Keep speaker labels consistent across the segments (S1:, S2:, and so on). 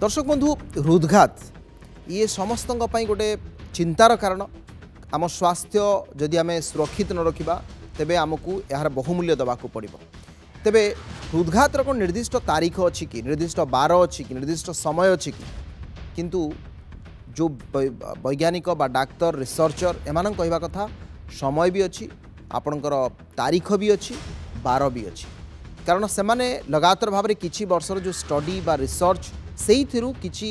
S1: दर्शक बंधु हृदघात ये समस्त गोटे चिंतार कारण आम स्वास्थ्य जदि आम सुरक्षित न रखा तेबे आमको यार बहुमूल्य देवाक पड़ो। तेबे हृदघातर को निर्दिष्ट तारीख अच्छी कि निर्दिष्ट बार अच्छी कि निर्दिष्ट समय अच्छी कि किंतु जो वैज्ञानिक बा डाक्तर रिसर्चर एमान कहवा कथा समय भी अच्छी आपणकर तारीख भी अच्छी बार भी अच्छी कारण से माने लगातार भाव में किछि वर्षर जो स्टडी बा रिसर्च से किछि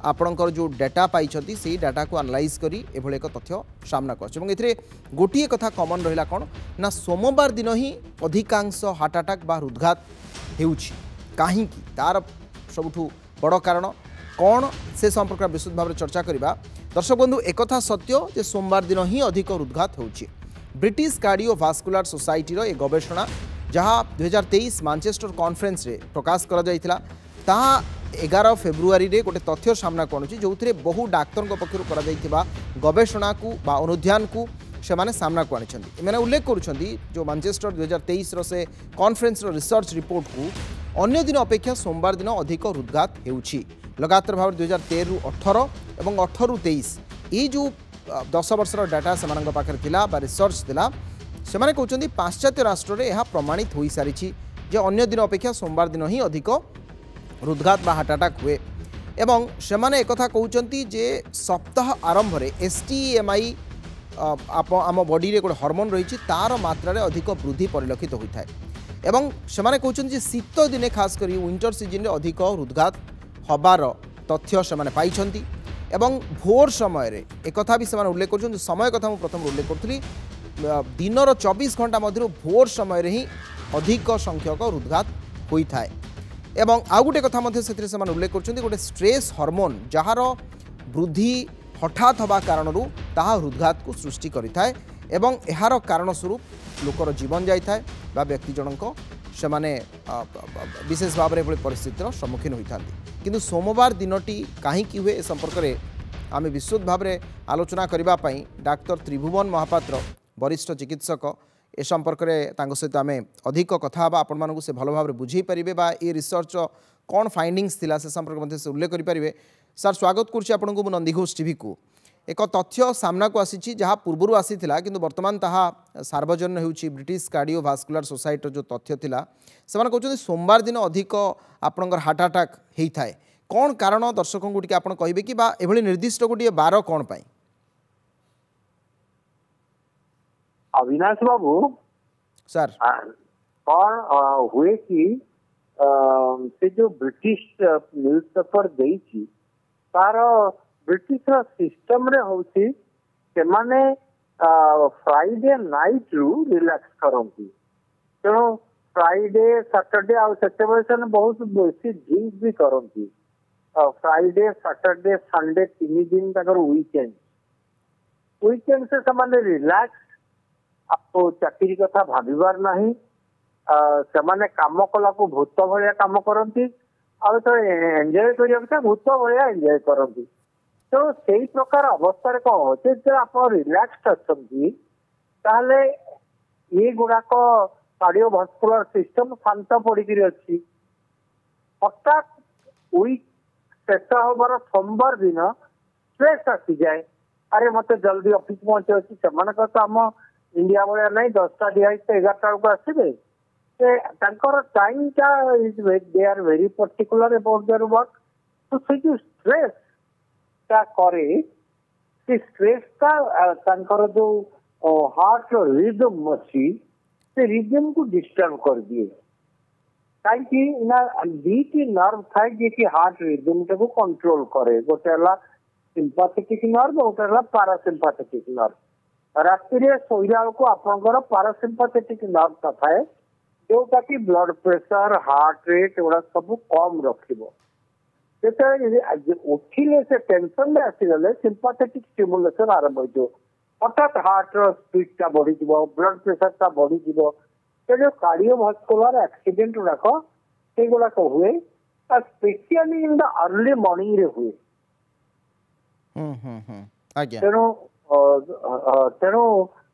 S1: आपणकर जो डाटा पाई से डाटा को एनालाइज करी एभले एक तथ्य सामना कर गोटे कथा कमन रहा कौन ना सोमवार दिन ही अधिकांश हार्ट अटैक बा हृदघात होउछि कहीं तार सबुठु बड़ कारण कौन से संपर्क विशुद्ध भाव में चर्चा करवा। दर्शक बंधु एक सत्य जे सोमवार दिन ही अधिक हृदघात होउछि। ब्रिटिश कार्डियोवास्कुलर सोसाइटी रो एक गवेषणा जहाँ 2023 मानचेस्टर कॉन्फ्रेंस रे प्रकाश करा जायतिला ताहा 11 फेब्रुआरी रे गोटे तथ्य सामना करुछि जो बहु डाक्तर पक्षर करा जायतिबा गवेषणा को बा अनुध्यान को से माने सामना को आनिछन्ति। एमाने उल्लेख करुछन्ति जो मानचेस्टर 2023 रो से कॉन्फ्रेंस रो रिसर्च रिपोर्ट को अन्य दिन अपेक्षा सोमवार दिन अधिक हृदघात हेउछि। लगातार भाव 2013 रु 18 और 18 रु 23 ये जो 10 वर्षर डाटा से पाखे थिला बा रिसर्च थिला से माने कहउछन्ति पाश्चात्य राष्ट्र रे यह प्रमाणित हो सारी जे अन्य दिन अपेक्षा सोमवार दिन ही अधिक हृदघात बा हार्ट अटैक हुए एवं से माने एक कथा कहउछन्ति जे सप्ताह आरंभ रे एसटीएमआई आम बॉडी रे गोटे हार्मोन रही तार मात्रा रे अधिक वृद्धि परिलक्षित होता है एवं से माने कहउछन्ति शीत दिने खास करी विंटर सीजन रे अधिक हृदघात हबार तथ्य से माने पाइछन्ति एवं भोर समय रे एक कथा भी से उल्लेख कर समय कथा मुझे प्रथम उल्लेख करी दिनर 24 घंटा मध्य भोर समय रे ही अधिक संख्यक हृदघात होता है एवं आउ गोटे कथा से उल्लेख कर गोटे स्ट्रेस हार्मोन जार वृद्धि हठात हवा कारण ताहा हृदघात को सृष्टि करिथाए एवं एहार कारण स्वरूप लोकर जीवन जाइथाए बा व्यक्ति जनक से माने विशेष भाव में परिस्थितिर सम्मुखीन होता किंतु सोमवार दिनटी कहीं हुए ए संपर्क में आम विशुद्ध भाव में आलोचना करने डाक्तर त्रिभुवन महापात्र वरिष्ठ चिकित्सक ए संपर्क में सहित आम अधिक कथा आपण मानू से भल भाव बुझे पारे बा ये रिसर्च कौन फाइंडिंग्स थिला से संपर्क से उल्लेख करें। सर स्वागत करुच्ची आपको नंदीघोष टीवी को। एक तथ्य सामना को आसी जहाँ पूर्वर आसीथिला किंतु वर्तमान ताहा सार्वजनिक होउछि ब्रिटिश कार्डियोवास्कुलर सोसाइटी जो तथ्य थिला से कहते सोमवार दिन अधिक आपणकर हार्ट अटैक होता है कौन कारण दर्शकों को आप कहे कि एभली निर्दिष्ट गोटे बार कौन पाई।
S2: अविनाश बाबू
S1: सर
S2: कौन हुए कि से जो ब्रिटिश न्यूज पेपर देइछि तार ब्रिटिश सिस्टम रे होउछि से माने फ्राइडे नाइट रु रिलैक्स करंती तेणु फ्राइडे सैटरडे आ सेते बहुत बेसी ड्रिंक भी करंती फ्राइडे सैटरडे संडे 3 दिन तक वीकेंड से समाने रिलैक्स आपको चाकरी कथा भाविबार नहीं से माने काम कला को भूत भलिया काम करंती आ तो एंजॉय करिया कथा भूत भलिया एंजॉय करंती तो सही प्रकार अवस्था कौन होते जो आप रिलैक्स अच्छा ये गुड़ाक कार्डियोवास्कुलर सिस्टम शांत पड़ी अच्छी हठात वीक शेष हबार सोमवार दिन स्ट्रेस आसी जाए अरे मत जल्दी ऑफिस पहुंचे अच्छी से तो आम इंडिया भाया नहीं 10टा दिहाई 11टा बेलू आसवे टाइम टा they are very particular about their work तो से जो स्ट्रेस करे से स्ट्रेस का जो हार्ट रिदम अच्छी से रिदम को डिस्टर्ब कर दिए कहीं दीटी नर्व थाए जे हार्ट रिदम को कंट्रोल करे गोटे सिंपाथेटिक नर्व गोटे पारासिम्पाथेटिक नर्व राति शोला को आपंकर पारासिम्पाथेटिक नर्व थाए जोटा कि ब्लड प्रेशर हार्ट रेट एगुड़ा सब कम रखिबो उठिले से टेंशन में आसीगले सिंपाथेटिक स्टिमुलेशन आरंभ हो हठात हार्ट स्पीड बढ़ी ब्लड प्रेशर बढ़ी जो कार्डियोवास्कुलर एक्सीडेंट गुड़ाक से गुड़ाक हुए specially in the early morning रे हुए तेणु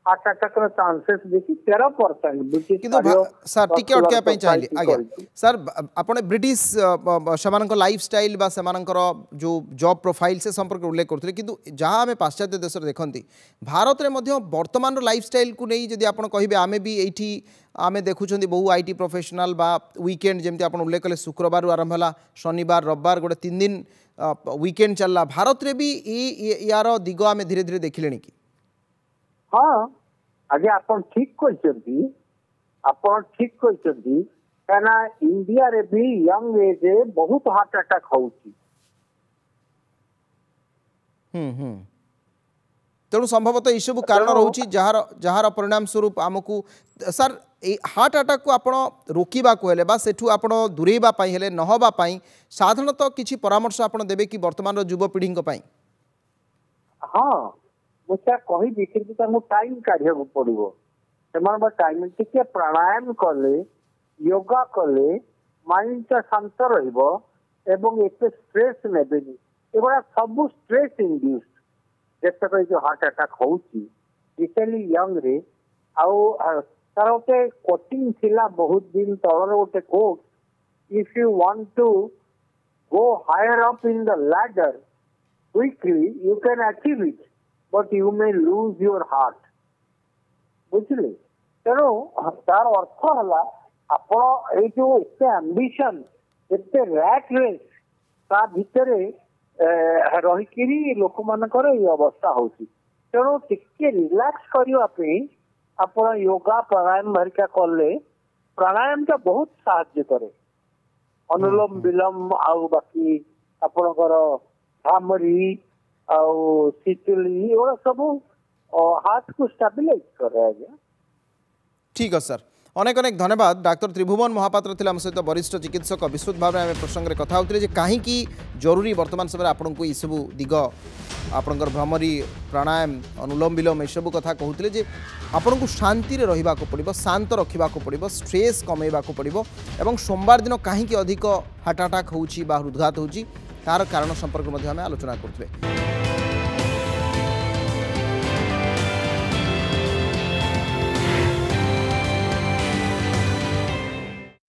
S2: हार्ट अटैक रो चांसेस देखि 13%
S1: किंतु सर टिके अटकिया पई चाहिए आगे सर आपण ब्रिटिश समानक लाइफस्टाइल बा समानकर जो जॉब प्रोफाइल से संपर्क उल्लेख करथले किंतु जहां हमें पाश्चात्य देश देखंती भारत रे मध्य वर्तमान रो लाइफस्टाइल को नहीं जदि आपण कहिबे आमे भी एठी आमे देखुछंती बहु आईटी प्रोफेशनल बा वीकेंड जेमती आपण उल्लेख कले शुक्रवार आरंभ होला शनिवार रविवार गोटे 3 दिन वीकेंड चलला भारत रे भी यार दिग आमे धीरे धीरे देखिलेनी कि
S2: हाँ आगे आपण ठीक कहते कहना इंडिया रे भी यंग एज बहुत हार्ट अटैक होउची
S1: तेणु संभवतः ये सब कारण रोची जहार परिणाम स्वरूप आमको सर हार्ट अटैक को आपण रोकवा हेले बा सेठू आपण दूरेबा पई हेले नहबा पई साधारणतः किछि परामर्श आपण देबे कि वर्तमान युवपीढ़ी
S2: हाँ मुझे कहि कि टाइम काढ़िया पड़ो से टाइम टिके प्राणायाम कले योगा कले माइंड टा शांत रहिबो एवं एते स्ट्रेस नेबेनी एगुड़ा सब स्ट्रेस इंड्यूस्ड जैसे जो हार्ट अटैक होउची स्पेशली यंग रे आउ तार गोटे कोटिंग थिला बहुत दिन तलर गोटे कोट if you want to go higher up in the ladder quickly you can achieve it but you may lose your heart बुझले तेणु तार अर्थ है आपण ये जो एते एम्बिशन एते रैट रेस ता भितर रही लोक मानकर ये अवस्था होती तेणु टिके रिलैक्स करने आपण योगा प्राणायाम भरिका कले प्राणायाम टा बहुत साहाय्य करे अनुलोम विलोम आउ बाकी आपणकर भ्रामरी आउ शीतली ये सब हार्ट को स्टेबलाइज करे आज्ञा
S1: ठीक है सर अनेक अनेक धन्यवाद डाक्टर त्रिभुवन महापात्र थे आम सहित वरिष्ठ चिकित्सक विस्तृत भाव में प्रसंग में कथा होते कहीं जरूरी वर्तमान समय आपन को सब दिग आपणकर भ्रमरी प्राणायाम अनुलोम विलोम यू कथा कहते जे आपन को शांति रहा पड़ो शांत रखा पड़ो स्ट्रेस कमेवा पड़ो और सोमवार दिन कहीं अधिक हार्ट अटैक हो हृदघात हो तार कारण संपर्क में आलोचना करते।